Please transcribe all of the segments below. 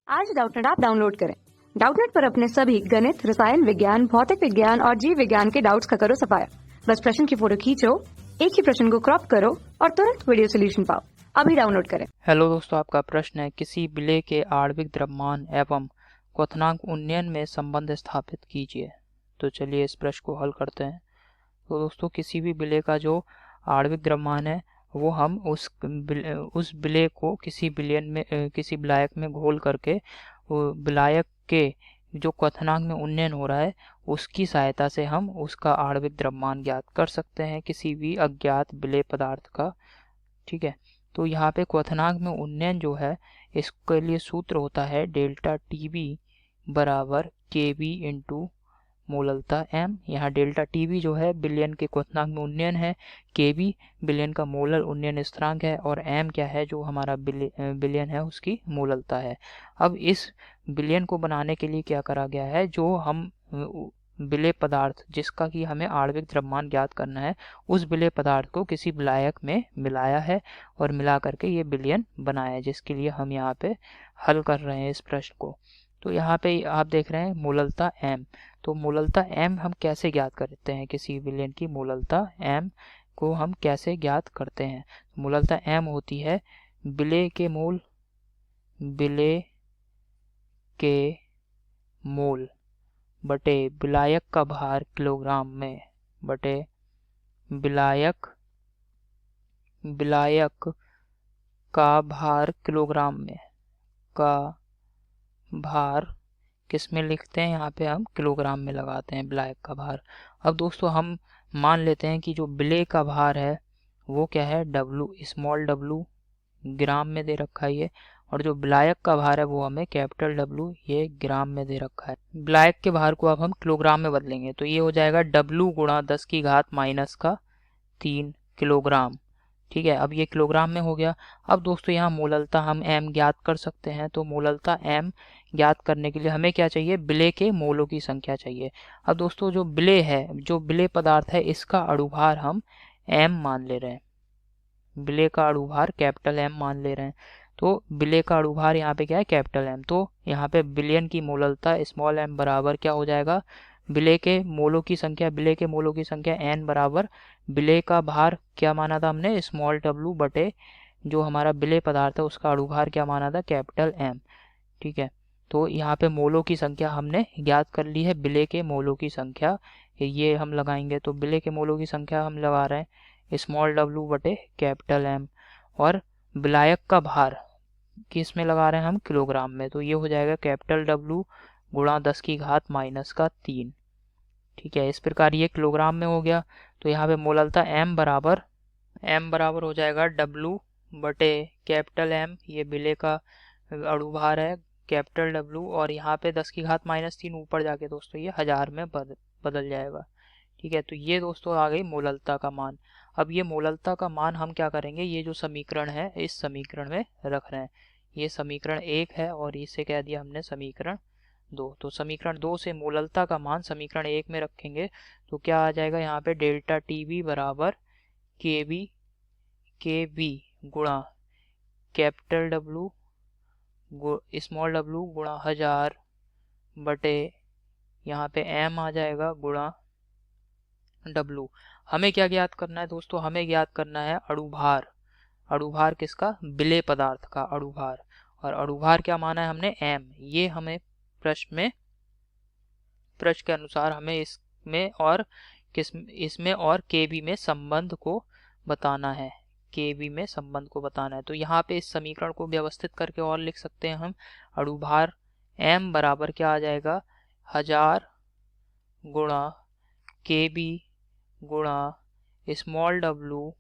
आज Doubtnut app download करें। Doubtnut पर अपने सभी गणित, रसायन विज्ञान, भौतिक विज्ञान और जीव विज्ञान के डाउट्स का करो सफाया। बस प्रश्न की फोटो खींचो, एक ही प्रश्न को क्रॉप करो और तुरंत वीडियो सोल्यूशन पाओ। अभी डाउनलोड करें। हेलो दोस्तों, आपका प्रश्न है किसी विलेय के आणविक द्रव्यमान एवं क्वथनांक उन्नयन में संबंध स्थापित कीजिए। तो चलिए इस प्रश्न को हल करते हैं। तो दोस्तों, किसी भी विलेय का जो आणविक द्रव्यमान है वो हम उस विलेय को किसी विलायक में घोल करके वो विलायक के जो क्वथनांक में उन्नयन हो रहा है उसकी सहायता से हम उसका आणविक द्रव्यमान ज्ञात कर सकते हैं किसी भी अज्ञात विलेय पदार्थ का। ठीक है, तो यहाँ पे क्वथनांक में उन्नयन जो है इसके लिए सूत्र होता है डेल्टा टीवी बराबर के बी इंटू मोललता एम। यहाँ डेल्टा टीवी जो है विलयन के क्वथनांक में उन्नयन है, के बी विलयन का मोलर उन्नयन स्थिरांक है और एम क्या है जो हमारा विलयन है उसकी मोललता है। अब इस विलयन को बनाने के लिए क्या करा गया है, जो हम विलेय पदार्थ जिसका कि हमें आणविक द्रव्यमान ज्ञात करना है उस विलेय पदार्थ को किसी विलायक में मिलाया है और मिला करके ये विलयन बनाया है, जिसके लिए हम यहाँ पे हल कर रहे हैं इस प्रश्न को। तो यहाँ पे आप देख रहे हैं मोललता एम। तो मोललता एम हम कैसे ज्ञात करते हैं, किसी विलयन की मोललता एम को हम कैसे ज्ञात करते हैं। मोललता एम होती है विलेय के मोल बटे विलायक का भार किलोग्राम में बटे विलायक का भार किलोग्राम में का भार किस में लिखते हैं, यहाँ पे हम किलोग्राम में लगाते हैं विलायक का भार। अब दोस्तों हम मान लेते हैं कि जो विलेय का भार है वो क्या है, डब्लू, स्मॉल डब्लू ग्राम में दे रखा है ये, और जो विलायक का भार है वो हमें कैपिटल डब्लू ये ग्राम में दे रखा है। विलायक के भार को अब हम किलोग्राम में बदलेंगे तो ये हो जाएगा डब्लू गुणा 10 की घात माइनस का 3 किलोग्राम। ठीक है, अब ये किलोग्राम में हो गया। अब दोस्तों यहाँ मोललता हम एम ज्ञात कर सकते हैं। तो मोललता एम ज्ञात करने के लिए हमें क्या चाहिए, विलेय के मोलों की संख्या चाहिए। अब दोस्तों जो विलेय है, जो विलेय पदार्थ है इसका अणुभार हम एम मान ले रहे हैं, विलेय का अणुभार कैपिटल एम मान ले रहे हैं। तो विलेय का अणुभार यहाँ पे क्या है, कैपिटल एम। तो यहाँ पे विलयन की मोललता स्मॉल एम बराबर क्या हो जाएगा, विलेय के मोलों की संख्या एन बराबर विलेय का भार क्या माना था हमने, स्मॉल डब्लू बटे जो हमारा विलेय पदार्थ है उसका अणुभार क्या माना था, कैपिटल एम। ठीक है, तो यहाँ पे मोलों की संख्या हमने ज्ञात कर ली है, विलेय के मोलों की संख्या ये हम लगाएंगे। तो विलेय के मोलों की संख्या हम लगा रहे हैं स्मॉल डब्लू बटे कैपिटल एम, और विलायक का भार किस में लगा रहे हैं हम, किलोग्राम में। तो ये हो जाएगा कैपिटल डब्लू गुणा 10 की घात माइनस का 3। ठीक है, इस प्रकार ये किलोग्राम में हो गया। तो यहाँ पे मोललता एम बराबर हो जाएगा डब्लू बटे कैपिटल एम, ये विलेय का अणुभार है कैपिटल डब्लू, और यहाँ पे 10 की घात माइनस 3 ऊपर जाके दोस्तों ये 1000 में बदल जाएगा। ठीक है, तो ये दोस्तों आ गई मोललता का मान। अब ये मोललता का मान हम क्या करेंगे, ये जो समीकरण है इस समीकरण में रख रहे हैं। ये समीकरण 1 है और इसे कह दिया हमने समीकरण 2। तो समीकरण 2 से मोललता का मान समीकरण 1 में रखेंगे तो क्या आ जाएगा, यहाँ पे डेल्टा टीवी बराबर के बी गुणा कैपिटल डब्लू स्मॉल डब्लू गुणा 1000 बटे यहाँ पे एम आ जाएगा गुणा डब्लू। हमें क्या ज्ञात करना है दोस्तों, हमें ज्ञात करना है अणुभार। अणुभार किसका, विलेय पदार्थ का अणुभार, और अणुभार क्या माना है हमने, एम। ये हमें प्रश्न के अनुसार हमें इसमें और केबी में संबंध को बताना है, केबी में संबंध को बताना है। तो यहाँ पे इस समीकरण को व्यवस्थित करके और लिख सकते हैं हम, अणुभार एम बराबर क्या आ जाएगा, 1000 गुणा के बी गुणा स्मॉल डब्लू,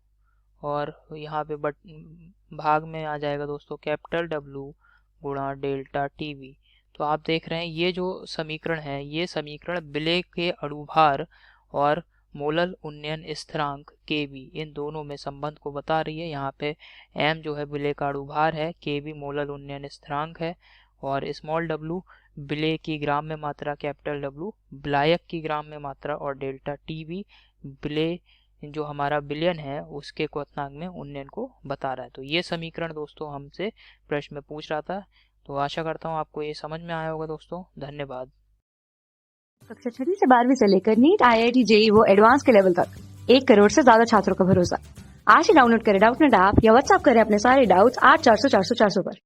और यहाँ पे भाग में आ जाएगा दोस्तों कैपिटल डब्लू गुणा डेल्टा टीवी। तो आप देख रहे हैं ये जो समीकरण है ये समीकरण विलेय के अणुभार और मोलल उन्नयन स्थिरांक के बी इन दोनों में संबंध को बता रही है। यहाँ पे एम जो है विलेय का अणुभार है, के बी मोलल उन्नयन स्थिरांक है, और स्मॉल डब्लू विलेय की ग्राम में मात्रा, कैपिटल डब्लू विलायक की ग्राम में मात्रा, और डेल्टा टीवी विलेय जो हमारा विलयन है उसके क्वथनांक में उन्नयन को बता रहा है। तो ये समीकरण दोस्तों हमसे प्रश्न में पूछ रहा था। तो आशा करता हूँ आपको ये समझ में आया होगा दोस्तों। धन्यवाद। कक्षा 6वीं से 12वीं से लेकर नीट, IIT, JEE वो एडवांस के लेवल तक 1 करोड़ से ज्यादा छात्रों का भरोसा। आज ही डाउनलोड करें डाउटनेट ऐप या व्हाट्सएप करें अपने सारे डाउट्स 8400 400 400 पर।